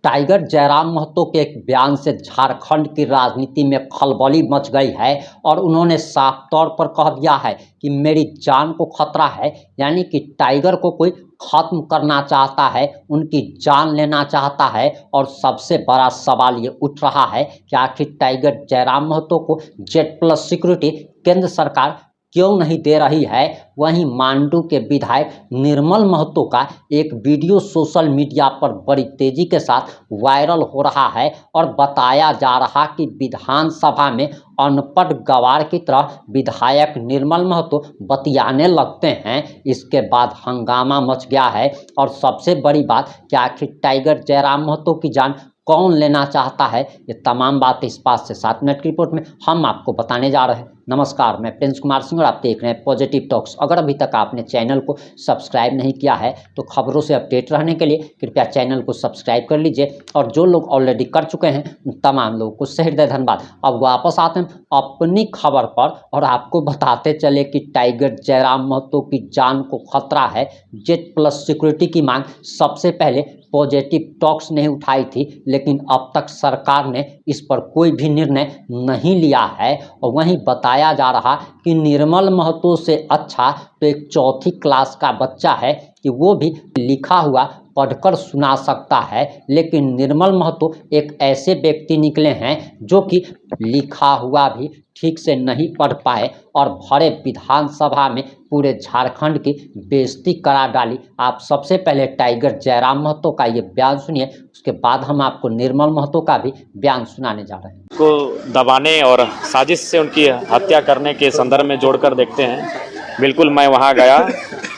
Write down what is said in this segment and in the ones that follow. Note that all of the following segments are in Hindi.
टाइगर जयराम महतो के एक बयान से झारखंड की राजनीति में खलबली मच गई है और उन्होंने साफ तौर पर कह दिया है कि मेरी जान को खतरा है। यानी कि टाइगर को कोई खत्म करना चाहता है, उनकी जान लेना चाहता है। और सबसे बड़ा सवाल ये उठ रहा है कि आखिर टाइगर जयराम महतो को Z+ सिक्योरिटी केंद्र सरकार क्यों नहीं दे रही है। वहीं मांडू के विधायक निर्मल महतो का एक वीडियो सोशल मीडिया पर बड़ी तेजी के साथ वायरल हो रहा है और बताया जा रहा कि विधानसभा में अनपढ़ गवार की तरह विधायक निर्मल महतो बतियाने लगते हैं। इसके बाद हंगामा मच गया है और सबसे बड़ी बात कि आखिर टाइगर जयराम महतो की जान कौन लेना चाहता है। ये तमाम बात इस बात से 7 मिनट की रिपोर्ट में हम आपको बताने जा रहे हैं। नमस्कार, मैं प्रिंस कुमार सिंह और आप देख रहे हैं पॉजिटिव टॉक्स। अगर अभी तक आपने चैनल को सब्सक्राइब नहीं किया है तो खबरों से अपडेट रहने के लिए कृपया चैनल को सब्सक्राइब कर लीजिए। और जो लोग ऑलरेडी कर चुके हैं उन तमाम लोगों को सहृदय धन्यवाद। अब वापस आते हैं अपनी खबर पर और आपको बताते चले कि टाइगर जयराम महतो की जान को खतरा है। Z+ सिक्योरिटी की मांग सबसे पहले पॉजिटिव टॉक्स ने उठाई थी, लेकिन अब तक सरकार ने इस पर कोई भी निर्णय नहीं लिया है। और वहीं बताया जा रहा कि निर्मल महतो से अच्छा तो एक 4th क्लास का बच्चा है कि वो भी लिखा हुआ पढ़कर सुना सकता है। लेकिन निर्मल महतो एक ऐसे व्यक्ति निकले हैं जो कि लिखा हुआ भी ठीक से नहीं पढ़ पाए और भरे विधानसभा में पूरे झारखंड की बेइज्जती करा डाली। आप सबसे पहले टाइगर जयराम महतो का ये बयान सुनिए, उसके बाद हम आपको निर्मल महतो का भी बयान सुनाने जा रहे हैं। को दबाने और साजिश से उनकी हत्या करने के संदर्भ में जोड़कर देखते हैं। बिल्कुल मैं वहाँ गया,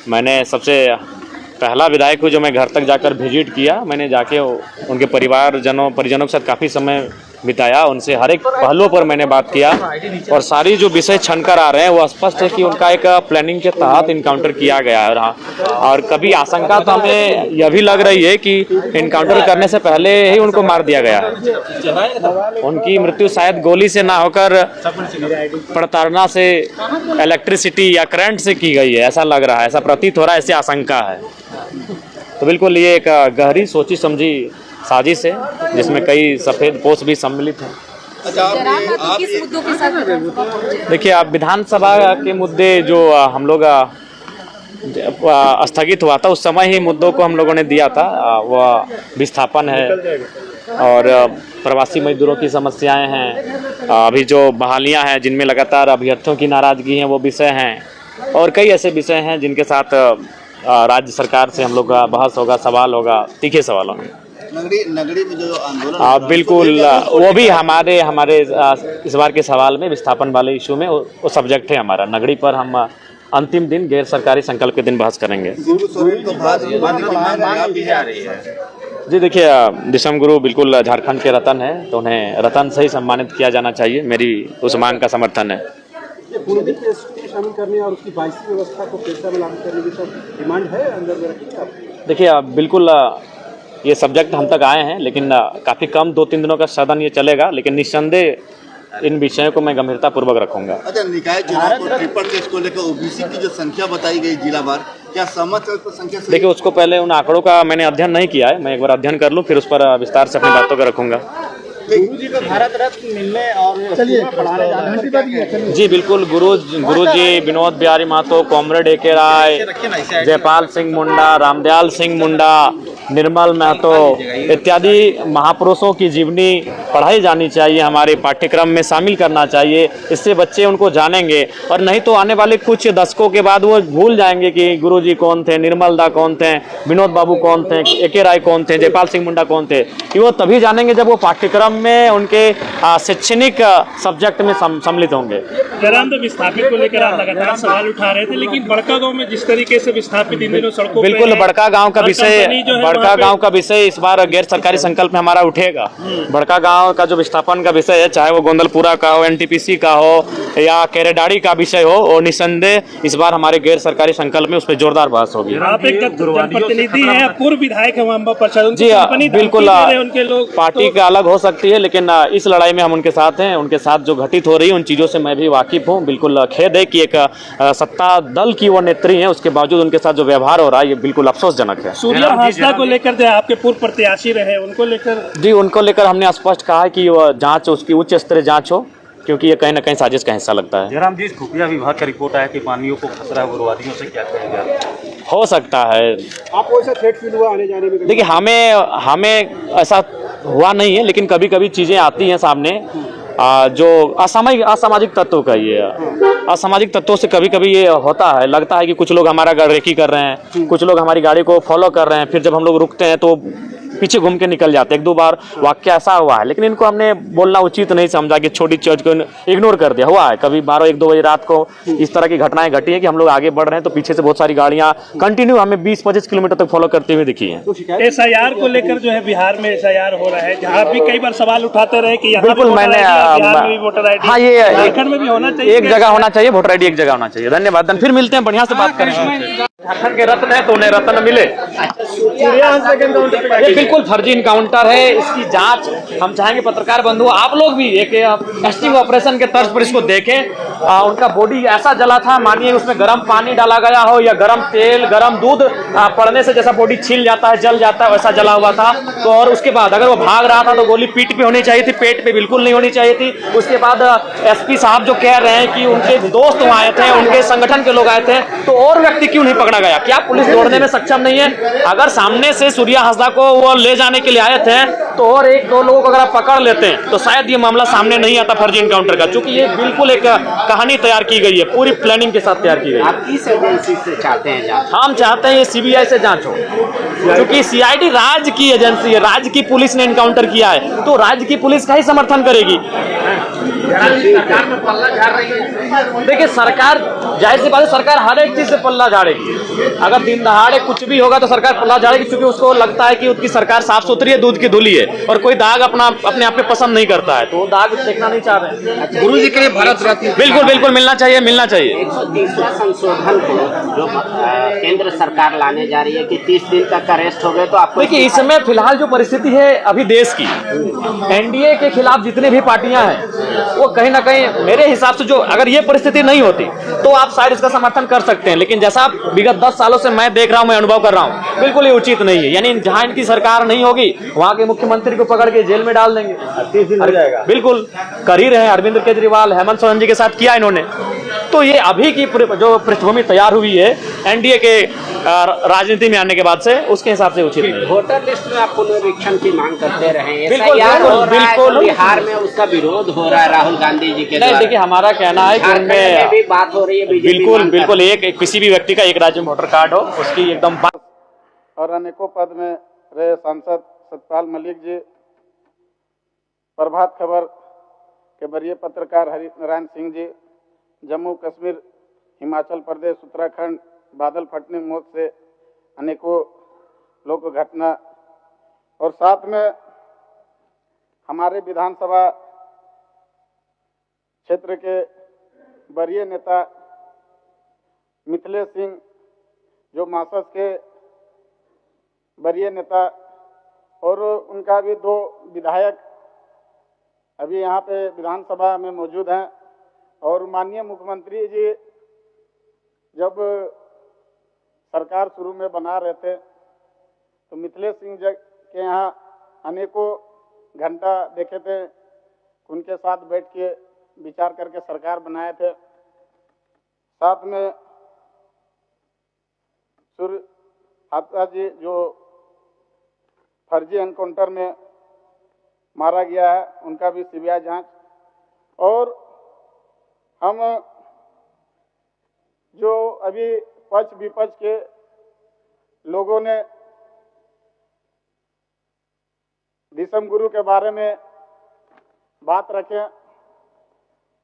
मैंने सबसे पहला विधायक को जो मैं घर तक जाकर विजिट किया, मैंने जाके उनके परिजनों के साथ काफ़ी समय बिताया, उनसे हर एक पहलुओं पर मैंने बात किया और सारी जो विषय छनकर आ रहे हैं वो स्पष्ट है कि उनका एक प्लानिंग के तहत इनकाउंटर किया गया है। और कभी आशंका तो हमें यह भी लग रही है कि इनकाउंटर करने से पहले ही उनको मार दिया गया है। उनकी मृत्यु शायद गोली से ना होकर प्रताड़ना से, इलेक्ट्रिसिटी या करंट से की गई है, ऐसा लग रहा है, ऐसा प्रतीत हो रहा है, ऐसी आशंका है। तो बिल्कुल ये एक गहरी सोची समझी साजिश है जिसमें कई सफ़ेद पोस्ट भी सम्मिलित हैं। देखिए, आप विधानसभा के मुद्दे जो हम लोग स्थगित हुआ था उस समय ही मुद्दों को हम लोगों ने दिया था। वह विस्थापन है और प्रवासी मजदूरों की समस्याएं हैं, अभी जो बहालियां हैं जिनमें लगातार अभ्यर्थियों की नाराज़गी है वो विषय हैं, और कई ऐसे विषय हैं जिनके साथ राज्य सरकार से हम लोग का बहस होगा, सवाल होगा, तीखे सवाल होंगे। नगरी में जो आंदोलन बिल्कुल वो भी हमारे इस बार के सवाल में विस्थापन वाले इशू में वो सब्जेक्ट है हमारा। नगरी पर हम अंतिम दिन गैर सरकारी संकल्प के दिन बहस करेंगे। जी देखिए, दिसम गुरु बिल्कुल झारखंड के रतन है, तो उन्हें रतन से ही सम्मानित किया जाना चाहिए। मेरी उस मांग का समर्थन है। शामिल करने और उसकी 22वीं व्यवस्था को पेशा में लागू करने की सब डिमांड है अंदर में रखी। देखिए, बिल्कुल ये सब्जेक्ट हम तक आए हैं, लेकिन काफ़ी कम 2-3 दिनों का सदन ये चलेगा, लेकिन निस्संदेह इन विषयों को मैं गंभीरता पूर्वक रखूंगा। अच्छा, निकाय चुनाव को ट्रिपल टेस्ट को लेकर ओबीसी की जो संख्या बताई गई जिला भर, क्या सहमत है उस संख्या से? देखिए, उसको पहले उन आंकड़ों का मैंने अध्ययन नहीं किया है, मैं एक बार अध्ययन कर लूँ फिर उस पर विस्तार से अपनी बातों को रखूंगा। गुरु जी को भारत रत्न मिलने और पढ़ाने जाने जी बिल्कुल, गुरु जी विनोद बिहारी महतो, कॉमरेड A.K. राय, जयपाल सिंह मुंडा, रामदयाल सिंह मुंडा, निर्मल महतो इत्यादि महापुरुषों की जीवनी पढ़ाई जानी चाहिए, हमारे पाठ्यक्रम में शामिल करना चाहिए। इससे बच्चे उनको जानेंगे, और नहीं तो आने वाले कुछ दशकों के बाद वो भूल जाएंगे कि गुरुजी कौन थे, निर्मल दा कौन थे, विनोद बाबू कौन थे, A.K. राय कौन थे, जयपाल सिंह मुंडा कौन थे। कि वो तभी जानेंगे जब वो पाठ्यक्रम में उनके शैक्षणिक सब्जेक्ट में सम्मिलित होंगे। विस्थापित को लेकर आप लगातार सवाल उठा रहे थे, लेकिन बड़का गांव में जिस तरीके से विस्थापित इन दिनों सड़कों बिल्कुल बड़का गांव का विषय इस बार गैर सरकारी संकल्प में हमारा उठेगा। बड़का गांव का जो विस्थापन का विषय है, चाहे वो गोंदलपुरा का हो, NTPC का हो या केरेडाड़ी का विषय हो, और निस्संदेह इस बार हमारे गैर सरकारी संकल्प में उस पर जोरदार बहस होगी। आप एक जनप्रतिनिधि हैं, पूर्व विधायक है, जी बिल्कुल, पार्टी का अलग हो सकता सकती है, लेकिन इस लड़ाई में हम उनके साथ हैं। उनके साथ जो घटित हो रही है उन चीज़ों से मैं भी वाकिफ़ हूँ। बिल्कुल खेद है कि एक सत्ता दल की वो नेत्री हैं, उसके बावजूद उनके साथ जो व्यवहार हो रहा है ये बिल्कुल अफसोसजनक है। सूर्या हांसदा को लेकर जो आपके पूर्व प्रत्याशी रहे उनको लेकर जी, उनको लेकर हमने स्पष्ट कहा है कि वो जाँच, उसकी उच्च स्तरीय जाँच हो, क्योंकि ये कहीं ना कहीं साजिश का हिस्सा लगता है। जयराम जी, खुफिया विभाग का रिपोर्ट आया कि पानियों को खतरा है उग्रवादियों से, क्या कहेंगे? हो सकता है, आपको ऐसा थ्रेट फील हुआ आने जाने में? देखिए हमें ऐसा हुआ नहीं है, लेकिन कभी कभी चीज़ें आती हैं सामने जो असामाजिक तत्वों का ये असामाजिक तत्वों से कभी कभी ये होता है, लगता है कि कुछ लोग हमारा रेकी कर रहे हैं, कुछ लोग हमारी गाड़ी को फॉलो कर रहे हैं, फिर जब हम लोग रुकते हैं तो पीछे घूम के निकल जाते हैं। एक दो बार वाक्य ऐसा हुआ है, लेकिन इनको हमने बोलना उचित नहीं समझा कि छोटी चीज को इग्नोर कर दिया। हुआ है कभी 12-1-2 बजे रात को इस तरह की घटनाएं घटी है कि हम लोग आगे बढ़ रहे हैं तो पीछे से बहुत सारी गाड़ियां कंटिन्यू हमें 20-25 किलोमीटर तक फॉलो करते हुए दिखी है। SIR को लेकर जो है बिहार में SIR हो रहा है, जहाँ भी कई बार सवाल उठाते रहे कि यहाँ बिल्कुल मैंने बिहार में भी वोटर ID, हाँ, ये झारखंड में भी होना चाहिए, एक जगह होना चाहिए, वोटर ID एक जगह होना चाहिए। धन्यवाद, फिर मिलते हैं, बढ़िया से बात करेंगे। झारखंड के रत्न है तो उन्हें रत्न मिले। ये बिल्कुल फर्जी इनकाउंटर है, इसकी जांच हम चाहेंगे पत्रकार बंधु आप लोग भी एक टेस्टिंग ऑपरेशन के तर्ज पर इसको देखें। उनका बॉडी ऐसा जला था, मानिए उसमें गर्म पानी डाला गया हो या गर्म तेल, गर्म दूध पड़ने से जैसा बॉडी छिल जाता है, जल जाता है, वैसा जला हुआ था। तो और उसके बाद अगर वो भाग रहा था तो गोली पीठ पे होनी चाहिए थी, पेट पे बिल्कुल नहीं होनी चाहिए थी। उसके बाद SP साहब जो कह रहे हैं कि उनके दोस्त वहाँ आए थे, उनके संगठन के लोग आए थे, तो और व्यक्ति क्यों नहीं पकड़ा गया? क्या पुलिस दौड़ने में सक्षम नहीं है? अगर सामने से सूर्या हांसदा को वो ले जाने के लिए आए थे तो और 1-2 लोगों को अगर आप पकड़ लेते हैं तो शायद ये मामला सामने नहीं आता फर्जी इनकाउंटर का, क्योंकि ये बिल्कुल एक कहानी तैयार की गई है, पूरी प्लानिंग के साथ तैयार की गई है। आप किस एजेंसी से चाहते हैं जांच? हम चाहते हैं ये CBI से जांच हो, क्योंकि CID राज्य की एजेंसी है, राज्य की पुलिस ने इनकाउंटर किया है तो राज्य की पुलिस का ही समर्थन करेगी। देखिए सरकार, जाहिर सी बात है, सरकार हर एक चीज से पल्ला झाड़ेगी। अगर दिन दहाड़े कुछ भी होगा तो सरकार पल्ला झाड़ेगी, क्योंकि उसको लगता है कि उसकी सरकार साफ सुथरी है, दूध की धुली है और कोई दाग अपने आप पे पसंद नहीं करता है, तो वो दाग देखना नहीं चाह रहे। गुरु जी के लिए भारत रत्न बिल्कुल मिलना चाहिए, मिलना चाहिए। 130वां संशोधन को जो केंद्र सरकार लाने जा रही है कि 30 दिन तक अरेस्ट हो गए, तो आपको देखिए इस समय फिलहाल जो परिस्थिति है अभी देश की, NDA के खिलाफ जितनी भी पार्टियां हैं वो कहीं ना कहीं मेरे हिसाब से, जो अगर ये परिस्थिति नहीं होती तो आप शायद इसका समर्थन कर सकते हैं, लेकिन जैसा विगत 10 सालों से मैं देख रहा हूं, मैं अनुभव कर रहा हूं, बिल्कुल ये उचित नहीं है। यानी जहां इनकी सरकार नहीं होगी वहां के मुख्यमंत्री को पकड़ के जेल में डाल देंगे, 30 दिन हो जाएगा। बिल्कुल कर ही रहे हैं, अरविंद केजरीवाल, हेमंत सोरेन जी के साथ किया इन्होंने। तो ये अभी की जो पृष्ठभूमि तैयार हुई है NDA के राजनीति में आने के बाद से, उसके हिसाब से उचित नहीं। वोटर लिस्ट में आप पुनरीक्षण की मांग करते रहे, बिल्कुल बिहार में उसका विरोध हो रहा है राहुल गांधी जी के द्वारा। देखिए हमारा कहना है कि उनमें भी बात हो रही है, बिल्कुल एक किसी भी व्यक्ति का एक राज्य में वोटर कार्ड हो, उसकी एकदम बात। और अनेकों पद में रहे सांसद सतपाल मलिक जी, प्रभात खबर के वरीय पत्रकार हरिनारायण सिंह जी, जम्मू कश्मीर, हिमाचल प्रदेश, उत्तराखंड बादल फटने मौत से अनेकों लोग घटना, और साथ में हमारे विधानसभा क्षेत्र के वरीय नेता मिथिलेश सिंह, जो मासस के वरीय नेता, और उनका भी 2 विधायक अभी यहाँ पे विधानसभा में मौजूद हैं। और माननीय मुख्यमंत्री जी जब सरकार शुरू में बना रहे थे तो मिथिलेश सिंह जी के यहाँ अनेकों घंटा देखे थे, उनके साथ बैठ के विचार करके सरकार बनाए थे। साथ में सूर्य हांसदा जी जो फर्जी एनकाउंटर में मारा गया है, उनका भी CBI जांच। और हम जो अभी पक्ष विपक्ष के लोगों ने विषम गुरु के बारे में बात रखें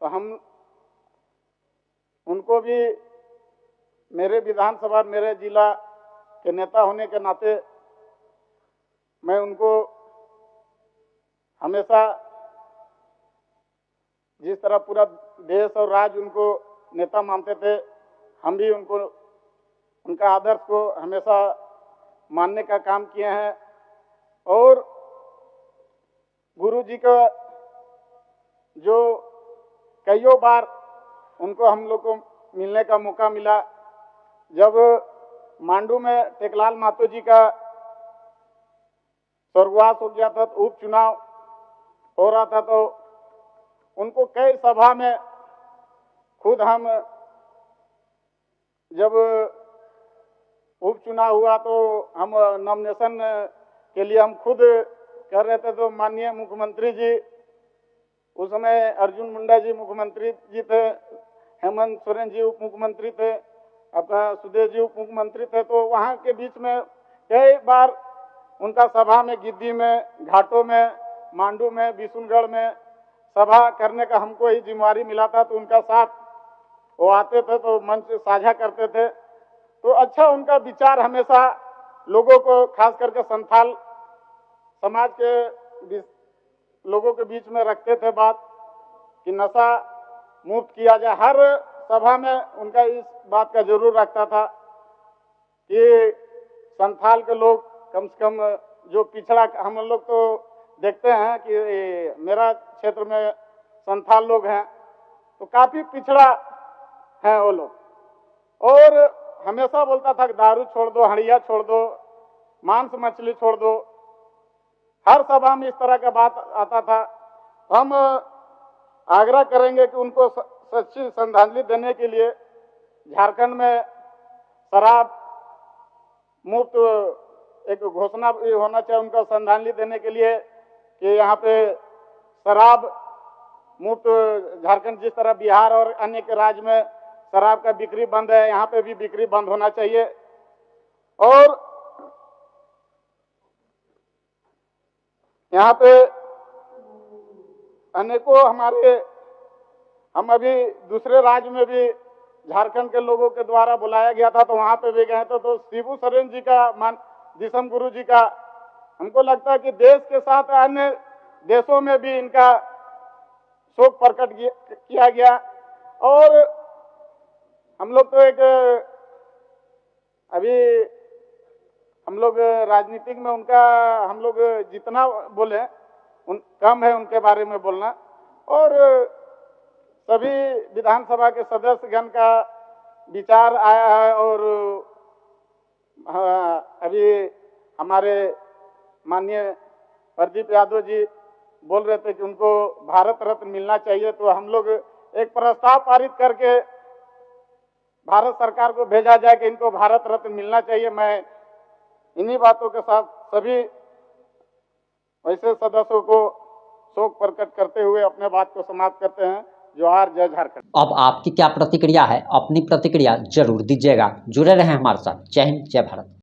तो हम उनको भी, मेरे विधानसभा, मेरे जिला के नेता होने के नाते मैं उनको हमेशा, जिस तरह पूरा देश और राज्य उनको नेता मानते थे, हम भी उनको, उनका आदर्श को हमेशा मानने का काम किए हैं। और गुरु जी का जो कईयों बार उनको हम लोग को मिलने का मौका मिला। जब मांडू में टेकलाल महतो जी का स्वर्गवास हो गया था तो उपचुनाव हो रहा था, तो उनको कई सभा में खुद हम जब उपचुनाव हुआ तो हम नॉमिनेशन के लिए हम खुद कर रहे थे, तो माननीय मुख्यमंत्री जी उस समय अर्जुन मुंडा जी मुख्यमंत्री जी थे, हेमंत सोरेन जी उप मुख्यमंत्री थे, अपना सुदेश जी उप मुख्यमंत्री थे। तो वहाँ के बीच में कई बार उनका सभा में गिद्दी में, घाटों में, मांडू में, बिशुनगढ़ में सभा करने का हमको ही जिम्मेवारी मिला था। तो उनका साथ वो आते थे तो मंच साझा करते थे। तो अच्छा उनका विचार हमेशा लोगों को, खास करके संथाल समाज के लोगों के बीच में रखते थे बात कि नशा मुक्त किया जाए। हर सभा में उनका इस बात का जरूर रखता था कि संथाल के लोग कम से कम जो पिछड़ा, हम लोग तो देखते हैं कि मेरा क्षेत्र में संथाल लोग हैं तो काफी पिछड़ा है वो लोग, और हमेशा बोलता था कि दारू छोड़ दो, हड़िया छोड़ दो, मांस मछली छोड़ दो। हर सभा में इस तरह का बात आता था। हम आग्रह करेंगे कि उनको सच्ची श्रद्धांजलि देने के लिए झारखंड में शराब मुक्त एक घोषणा होना चाहिए उनका श्रद्धांजलि देने के लिए कि यहाँ पे शराब मुक्त, झारखंड जिस तरह बिहार और अन्य के राज्य में शराब का बिक्री बंद है, यहाँ पे भी बिक्री बंद होना चाहिए। और यहाँ पे अनेकों हम अभी दूसरे राज्य में भी झारखंड के लोगों के द्वारा बुलाया गया था तो वहाँ पे भी गए थे। तो शिबू सोरेन जी का, दिसम गुरु जी का, हमको लगता है कि देश के साथ अन्य देशों में भी इनका शोक प्रकट किया गया। और हम लोग तो अभी हम लोग राजनीतिक में उनका हम लोग जितना बोले कम है उनके बारे में बोलना। और सभी विधानसभा के सदस्यगण का विचार आया है। और अभी हमारे माननीय प्रदीप यादव जी बोल रहे थे कि उनको भारत रत्न मिलना चाहिए, तो हम लोग एक प्रस्ताव पारित करके भारत सरकार को भेजा जाए कि इनको भारत रत्न मिलना चाहिए। मैं इन्हीं बातों के साथ सभी वैसे सदस्यों को शोक प्रकट करते हुए अपने बात को समाप्त करते हैं। जोहार, जय झारखंड। अब आपकी क्या प्रतिक्रिया है? अपनी प्रतिक्रिया जरूर दीजिएगा। जुड़े रहें हमारे साथ। जय हिंद, जय भारत।